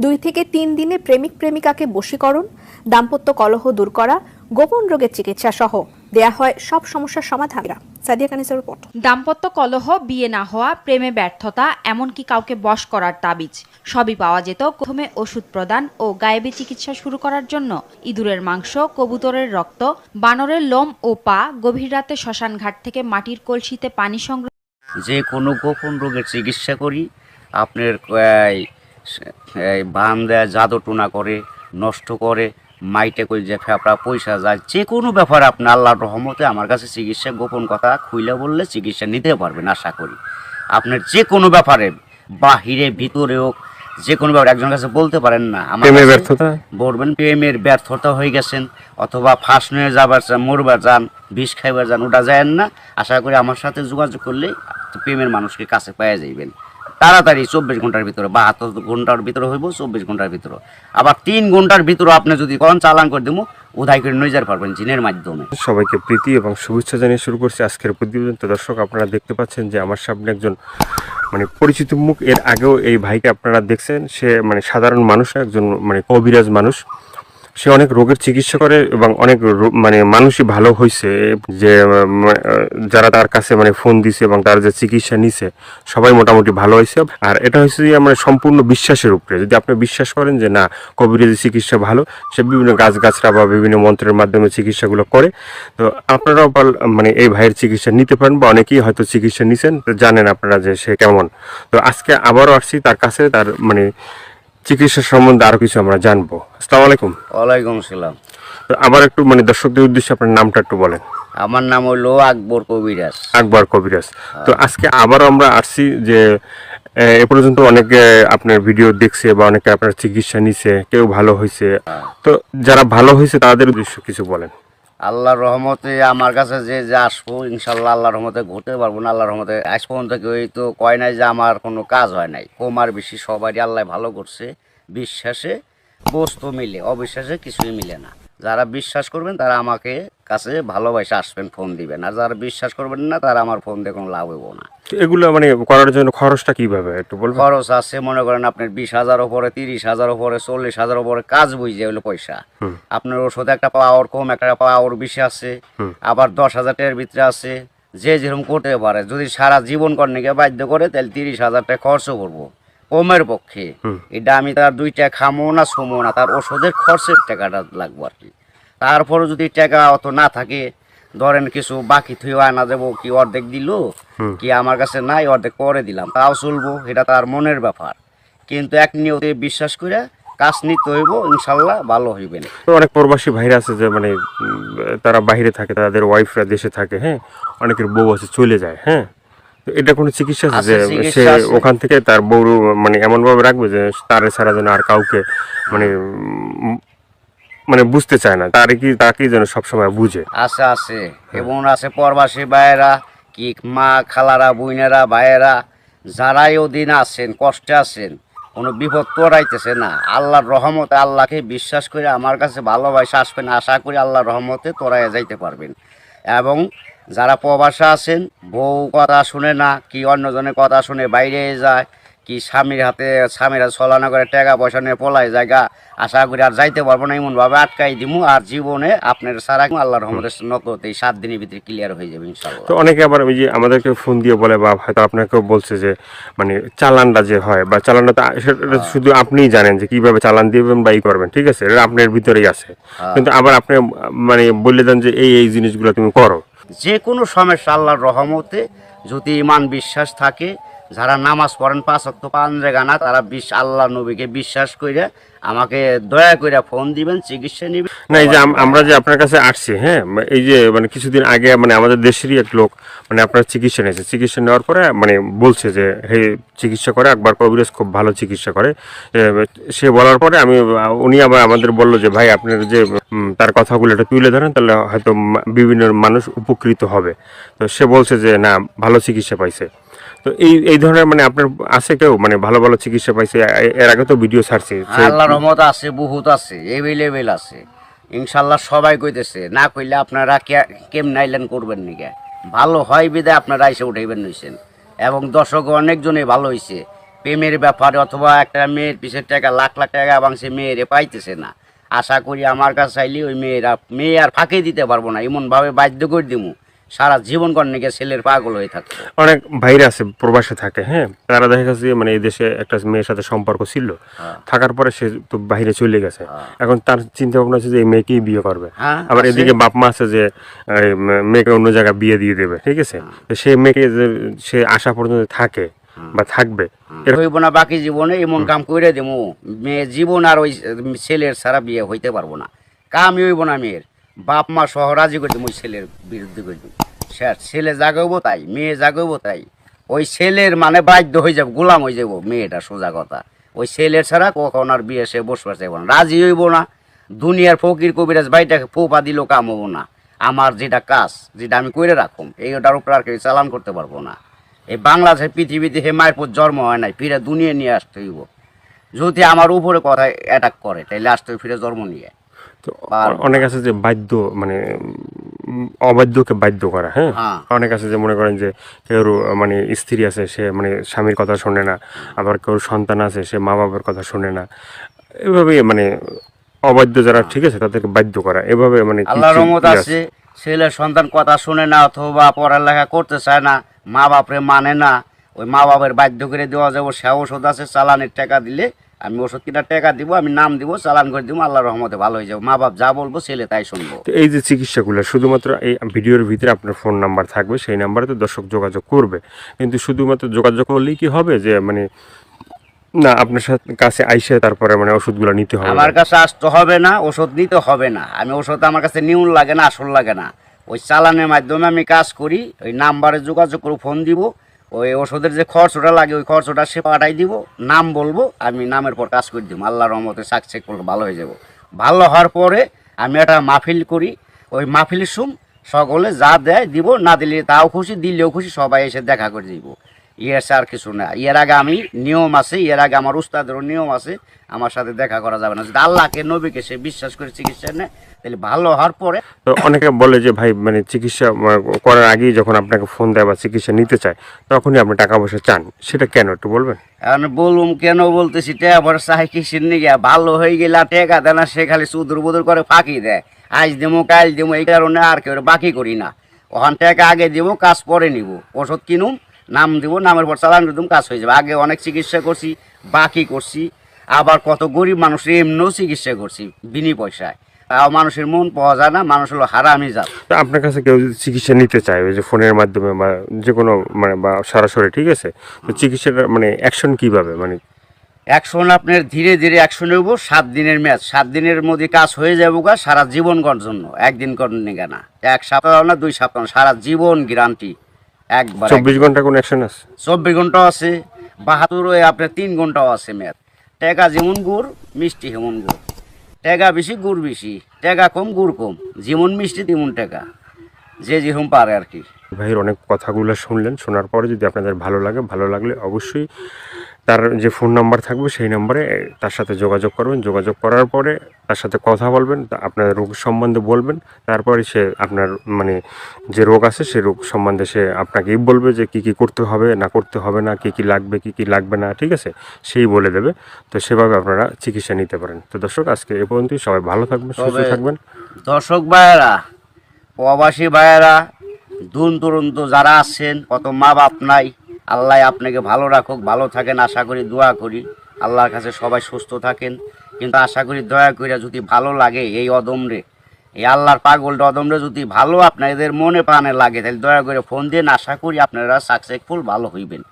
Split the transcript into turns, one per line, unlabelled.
2 থেকে 3 দিনে প্রেমিক প্রেমিকাকে বশীকরণ, দাম্পত্য কলহ দূর করা, গোপন রোগের চিকিৎসা সহ দেয়া হয় সব সমস্যার সমাধান। সাদিয়া কানিসের রিপোর্ট।
দাম্পত্য কলহ, বিয়ে না হওয়া, প্রেমে ব্যর্থতা, এমনকি কাউকে বশ করার তাবিজ সবই পাওয়া যেত। প্রথমে ওষুধ প্রদান ও গায়েবী চিকিৎসা শুরু করার জন্য ইঁদুরের মাংস, কবুতরের রক্ত, বানরের লোম ও পা গভীর রাতে শ্মশান ঘাট থেকে মাটির কলসিতে পানি সংগ্রহ।
যে কোনো গোপন রোগের চিকিৎসা করি। আপনার বান দেয়, জাদু টোনা করে, নষ্ট করে, মাইটে করে যে ফেপড়া পয়সা যায়, যে কোনো ব্যাপারে আপনি আল্লাহর রহমতে আমার কাছে চিকিৎসা গোপন কথা খুইলে বললে চিকিৎসা নিতে পারবেন আশা করি। আপনার যে কোনো ব্যাপারে বাহিরে ভিতরে হোক, যে কোনো ব্যাপারে একজনের কাছে বলতে পারেন না আমার ব্যর্থতা বলবেন, প্রেমের ব্যর্থতা হয়ে গেছেন অথবা ফাঁস নিয়ে যাবার চান, মরবার যান, বিষ খাইবার যান, ওটা যায়েন না। আশা করি আমার সাথে যোগাযোগ করলে প্রেমের মানুষকে কাছে পেয়ে যাইবেন তাড়াতাড়ি। 24 ঘন্টার ভিতরে, 72 ঘন্টার ভিতরে হইব, 24 ঘন্টার ভিতরে। আবার 3 ঘন্টার ভিতরে আপনি যদি কোন চালান করে দেবো, উধাই করে নিয়ে যেতে পারবেন জিনের মাধ্যমে।
সবাইকে প্রীতি এবং শুভেচ্ছা জানিয়ে শুরু করছি আজকের প্রতিবেদন। তো দর্শক, আপনারা দেখতে পাচ্ছেন যে আমার সামনে একজন পরিচিত মুখ। এর আগেও এই ভাইকে আপনারা দেখছেন। সে সাধারণ মানুষ, একজন কবিরাজ মানুষ। সে অনেক রোগের চিকিৎসা করে এবং অনেক মানুষই ভালো হয়েছে। যে যারা তার কাছে ফোন দিছে এবং তার যে চিকিৎসা নিছে সবাই মোটামুটি ভালো হয়েছে। আর এটা হচ্ছে যে সম্পূর্ণ বিশ্বাসের উপরে। যদি আপনি বিশ্বাস করেন যে না, কবিরাজি চিকিৎসা ভালো, সে বিভিন্ন গাছগাছরা বা বিভিন্ন মন্ত্রের মাধ্যমে চিকিৎসাগুলো করে, তো আপনারাও এই ভাইয়ের চিকিৎসা নিতে পারেন বা অনেকেই হয়তো চিকিৎসা নিছেন, তো জানেন আপনারা যে সে কেমন। তো আজকে আবারও আসছি তার কাছে, তার চিকিৎসা সম্বন্ধে আরো কিছু আমরা জানবো। আসসালামু আলাইকুম।
ওয়ালাইকুম আসসালাম।
তো আবার একটু দর্শকদের উদ্দেশ্যে আপনার নামটা একটু বলেন।
আমার নাম হলো আকবর কবিরাজ।
আকবর কবিরাজ। তো আজকে আবারও আমরা আসছি যে এ পর্যন্ত অনেকে আপনার ভিডিও দেখছে বা অনেকে আপনার চিকিৎসা নিছে, কেউ ভালো হয়েছে। তো যারা ভালো হয়েছে তাদের উদ্দেশ্যে কিছু বলেন।
আল্লাহর রহমতে আমার কাছে যে আসবো, ইনশাল্লাহ আল্লাহর রহমতে ঘুরতে পারবো না। আল্লাহর রহমতে আজ পর্যন্ত কেউ তো কয় নাই যে আমার কোনো কাজ হয় নাই। কমার বেশি সবারই আল্লাহ ভালো করছে। বিশ্বাসে বস্তু মিলে, অবিশ্বাসে কিছুই মিলে না। যারা বিশ্বাস করবেন তারা আমাকে কাছে ভালোবাসে আসবেন, ফোন দিবেন। আর যারা বিশ্বাস করবেন না তারা আমার ফোন দিয়ে কোনো লাভ হবো না।
এগুলো করার জন্য খরচটা কিভাবে একটু বলবেন?
খরচ আছে মনে করেন আপনার 20,000 উপরে, 30,000 উপরে, 40,000 উপরে কাজ বুঝে হলো পয়সা। আপনার ওষুধ একটা পাওয়ার কম, একটা পাওয়ার বেশি আছে, আবার 10,000 টাকার ভিতরে আছে। যে যেরকম করতে পারে। যদি সারা জীবন করতে গিয়ে বাধ্য করে তাহলে 30,000 টাকা খরচ করবো কমের পক্ষে। এটা আমি তার 2 টাকা খামো না, ছুমো না, তার ওষুধের খরচের টাকাটা লাগবো আর কি। তারপরে যদি টাকা অত না থাকে, ধরেন কিছু বাকি থুয়ে আনা যাবো, কি অর্ধেক দিল, কি আমার কাছে নাই, অর্ধেক করে দিলাম, তাও চলবো। এটা তার মনের ব্যাপার। কিন্তু এক নিয়তে বিশ্বাস করে কাজ নিতে হইব, ইনশাল্লাহ ভালো হইবেন।
অনেক প্রবাসী ভাইরা আছে যে তারা বাইরে থাকে, তাদের ওয়াইফরা দেশে থাকে। হ্যাঁ, অনেকের বউ আছে চলে যায়। হ্যাঁ, তো এটা কোনো চিকিৎসা আছে যে সে ওখান থেকে তার বউ এমন ভাবে রাখবে যে তারে ছাড়া যেন আর কাউকে বুঝতে চায় না, তাকে যেন সবসময় বুঝে।
আছে আছে এবং আছে প্রবাসী ভাইয়েরা, কি মা খালারা, বোনেরা, ভাইয়েরা, যারাই ওদিন আছেন, কষ্টে আছেন, কোনো বিপদ তোরাইতেছে না, আল্লাহর রহমতে আল্লাহকে বিশ্বাস করে আমার কাছে ভালোবাসা আসবেন। আশা করি আল্লাহর রহমতে তোরাইয়া যাইতে পারবেন। এবং যারা প্রবাসে আছেন, বউ কথা শুনে না, কি অন্যজনের কথা শুনে বাইরে যায়, কি স্বামীরা ছলনা করে টাকা পয়সা নিয়ে পলাই জায়গা, আশা করি আর যাইতে পারবো না, এমনভাবে আটকাই দিমু। আর জীবনে আপনার সারা আল্লাহর রহমতের নকলতে এই 7 দিনের ভিতরে ক্লিয়ার হয়ে যাবে ইনশাআল্লাহ।
তো অনেকে আবার ওই যে আমাদেরকে ফোন দিয়ে বলে বা হয়তো আপনাকেও বলছে যে চালানটা যে হয় বা চালানটা সেটা শুধু আপনিই জানেন যে কিভাবে চালান দিবেন বা ই করবেন, ঠিক আছে, এটা আপনার ভিতরেই আছে। কিন্তু আবার আপনি বলে দেন যে এই জিনিসগুলো তুমি করো।
যে কোনো সমস্যা আল্লাহর রহমতে যদি ইমান বিশ্বাস থাকে, যারা নামাজ পড়েন 5 ওয়াক্ত 5 জায়গা না, তারা আল্লাহ নবীকে বিশ্বাস করে আমাকে দয়া করে ফোন দিবেন, চিকিৎসা নিবেন।
না, এই যে আমরা যে আপনার কাছে আসছি, হ্যাঁ, এই যে কিছুদিন আগে আমাদের দেশেরই এক লোক আপনার চিকিৎসা নিয়েছে। চিকিৎসা নেওয়ার পরে বলছে যে হে, চিকিৎসা করে আকবর কবিরাজ খুব ভালো চিকিৎসা করে। সে বলার পরে উনি আবার আমাদের বললো যে ভাই, আপনার যে তার কথাগুলো এটা তুলে ধরেন, তাহলে হয়তো বিভিন্ন মানুষ উপকৃত হবে। তো সে বলছে যে না, ভালো চিকিৎসা পাইছে। তো এই ধরনের আপনার আছে কেউ ভালো ভালো চিকিৎসা পাইছে? এর আগে তো ভিডিও ছাড়ছি।
আল্লাহর রহমত আছে, বহুত আছে, এভেলেবেল আছে ইনশাল্লাহ। সবাই কইতেছে, না কইলে আপনারা কেমন আইলেন করবেন নিকে, ভালো হয় বিদায় আপনারা এসে উঠাইবেন নিছেন। এবং দর্শক অনেকজনে ভালো হয়েছে, প্রেমের ব্যাপারে অথবা একটা মেয়ের পিছের টাকা লাখ লাখ টাকা এবং সে মেয়েরে পাইতেছে না, আশা করি আমার কাছে চাইলে ওই মেয়ে আর ফাঁকি দিতে পারবো না, এমনভাবে বাধ্য করে দিমু সারা জীবন কর্ণে গিয়ে ছেলের পাগল হয়ে থাকতো।
অনেক ভাইরা আছে প্রবাসে থাকে, হ্যাঁ, তারা দেখা গেছে যে মানে এই দেশে একটা মেয়ের সাথে সম্পর্ক ছিল, থাকার পরে সে তো বাইরে চলে গেছে, এখন তার চিন্তা ভাবনা আছে যে এই মেয়েকেই বিয়ে করবে।
হ্যাঁ,
আবার
আছে।
এদিকে বাপ মা আছে যে এই মেয়েকে অন্য জায়গায় বিয়ে দিয়ে দেবে, ঠিক আছে, তো সেই মেয়েকে যে সে আশা পর্যন্ত থাকে বা থাকবে,
হইব না বাকি জীবনে এমন কাম করে দেবো, মেয়ে জীবন আর ওই ছেলের ছাড়া বিয়ে হইতে পারবো না, কামই হইব না মেয়ের, বাপ মা সহ রাজি করে দেবো ওই ছেলের বিরুদ্ধে করে দেবো, ছেলে জাগাবো তাই, মেয়ে জাগাবো তাই, ওই ছেলের মানে বাধ্য হয়ে যাবো, গোলাম হয়ে যাবো মেয়েটা, সোজা কথা। ওই ছেলের ছাড়া কখন আর বিয়ে সে বসবার চাইব না, রাজি হইব না। দুনিয়ার ফকির কবিরাজ ভাইটাকে ফোপা দিলেও কাম হবো না, আমার যেটা কাজ যেটা আমি করে রাখুম এইটার উপর আর কেউ চালান করতে পারবো না। এই বাংলাদেশের পৃথিবীতে হে মায়ের পর জন্ম হয় নাই, ফিরে দুনিয়া নিয়ে আসতে হইব। যদি আমার উপরে কথা অ্যাটাক করে তাইলে আসতে হইব ফিরে জন্ম নিয়ে।
তো অনেক আছে যে বাধ্য মানে অবাধ্যকে বাধ্য করা, হ্যাঁ,
হ্যাঁ।
অনেক আছে যে মনে করেন যে কেউ মানে স্ত্রী আছে সে মানে স্বামীর কথা শোনে না, আবার কেউ সন্তান আছে সে মা বাবার কথা শোনে না, এভাবে মানে অবাধ্য যারা, ঠিক আছে, তাদেরকে বাধ্য করা, এভাবে মানে কি
আল্লাহর রহমত
কি
আছে, ছেলের সন্তান কথা শুনে না অথবা পড়ালেখা করতে চায় না, মা বাপরে মানে না, ওই মা বাপের বাধ্য করে দেওয়া যাবো। সে ওষুধ আছে, চালানের টাকা দিলে আমি ওষুধ কিনা টাকা দিব, আমি নাম দিব, চালান করে দিব, আল্লাহর রহমতে ভালো হয়ে যাবো। মা বাপ যা বলবো ছেলে তাই শুনবো।
তো এই যে চিকিৎসাগুলো শুধুমাত্র এই ভিডিওর ভিতরে আপনার ফোন নাম্বার থাকবে, সেই নাম্বারে তো দর্শক যোগাযোগ করবে, কিন্তু শুধুমাত্র যোগাযোগ করলেই কি হবে যে মানে না আপনার সাথে কাছে আইসে তারপরে মানে ওষুধগুলো নিতে হবে?
আমার কাছে আসতে হবে না, ওষুধ নিতে হবে না, আমি ওষুধ আমার কাছে নিউন লাগে না, আসল লাগে না, ওই চালানের মাধ্যমে আমি কাজ করি। ওই নাম্বারে যোগাযোগ করে ফোন দিব, ওই ওষুধের যে খরচটা লাগে ওই খরচটা সে পাঠাই দিব, নাম বলবো, আমি নামের পর কাজ করে দিব, আল্লাহর রহমতে সাকসেস করলে ভালো হয়ে যাব। ভালো হওয়ার পরে আমি একটা মাহফিল করি, ওই মাহফিলের সুম সকলে যা দেয় দিব, না দিলে তাও খুশি, দিলেও খুশি, সবাই এসে দেখা করে দিব। ইয়ের আর কিছু না। এর আগে আমি নিয়ম আছে, এর আগে আমার উস্তাদেরও নিয়ম আছে, আমার সাথে দেখা করা যাবে না। যদি আল্লাহকে নবীকে সে বিশ্বাস করে চিকিৎসা নেয় তাহলে ভালো হওয়ার পরে।
তো অনেকে বলে যে ভাই মানে চিকিৎসা করার আগেই যখন আপনাকে ফোন দেয় বা চিকিৎসা নিতে চায় তখনই আপনি টাকা পয়সা চান, সেটা কেন একটু বলবেন?
আমি বলুম কেন বলতেছি, টাকা পয়সা চাই কিসের নিয়ে, ভালো হয়ে গেলে টাকা দেয় না, সে খালি সুদূর বুদুর করে ফাঁকি দেয়, আজ দেবো কাল দেবো, এই কারণে আর কেউ বাকি করি না। ওখান টাকা আগে দিব, কাজ পরে নিব, ওষুধ কিনুম, নাম দিব, নামের পর চালান দিতুম, কাজ হয়ে যাবে। আগে অনেক চিকিৎসা করছি, বাকি করছি, আবার কত গরিব মানুষ এমনিও চিকিৎসা করছি বিনি পয়সায়, তাও মানুষের মন পাওয়া যায় না, মানুষ হলো হারামি জাত।
তো আপনার কাছে কেউ যদি চিকিৎসা নিতে চায় ওই যে ফোনের মাধ্যমে বা যে কোনো মানে বা সরাসরি, ঠিক আছে, তো চিকিৎসাটা মানে অ্যাকশন কীভাবে মানে?
অ্যাকশন আপনার ধীরে ধীরে অ্যাকশন হইব, 7 দিনের ম্যাচ, 7 দিনের মধ্যে কাজ হয়ে যাবো গা, সারা জীবন করার জন্য, একদিন করেন না, 1 সপ্তাহ না 2 সপ্তাহ, সারা জীবন গ্যারান্টি একবার।
24 ঘন্টা কোনো অ্যাকশন আছে?
24 ঘন্টাও আছে, 72 আপনার 3 ঘন্টাও আছে ম্যাচ। টাকা যেমন গুড়, মিষ্টি হেমন গুড়, টাকা বেশি গুড় বেশি, টাকা কম গুড় কম, যেমন মিষ্টি তেমন টাকা, যে যেরকম পারে আর কি।
ভাইয়ের অনেক কথাগুলো শুনলেন, শোনার পরে যদি আপনাদের ভালো লাগে, ভালো লাগলে অবশ্যই তার যে ফোন নাম্বার থাকবে সেই নাম্বারে তার সাথে যোগাযোগ করবেন, যোগাযোগ করার পরে তার সাথে কথা বলবেন, আপনার রোগ সম্বন্ধে বলবেন, তারপরে সে আপনার মানে যে রোগ আছে সেই রোগ সম্বন্ধে সে আপনাকেই বলবে যে কী কী করতে হবে না করতে হবে না, কী কী লাগবে কী কী লাগবে না, ঠিক আছে, সেই বলে দেবে। তো সেভাবে আপনারা চিকিৎসা নিতে পারেন। তো দর্শক আজকে এ পর্যন্তই, সবাই ভালো থাকবেন, সুস্থ থাকবেন।
দর্শক ভাইয়েরা, প্রবাসী ভাইয়েরা, দূর দূরান্ত যারা আছেন, কত মা বাপ নাই, আল্লাহ আপনাকে ভালো রাখুক, ভালো থাকেন আশা করি, দোয়া করি আল্লাহর কাছে সবাই সুস্থ থাকেন। কিন্তু আশা করি দয়া করে যদি ভালো লাগে এই অদমরে, এই আল্লাহর পাগলটা অদমরে যদি ভালো আপনাদের মনে প্রাণে লাগে তাহলে দয়া করে ফোন দিন, আশা করি আপনারা সাকসেসফুল ভালো হইবেন।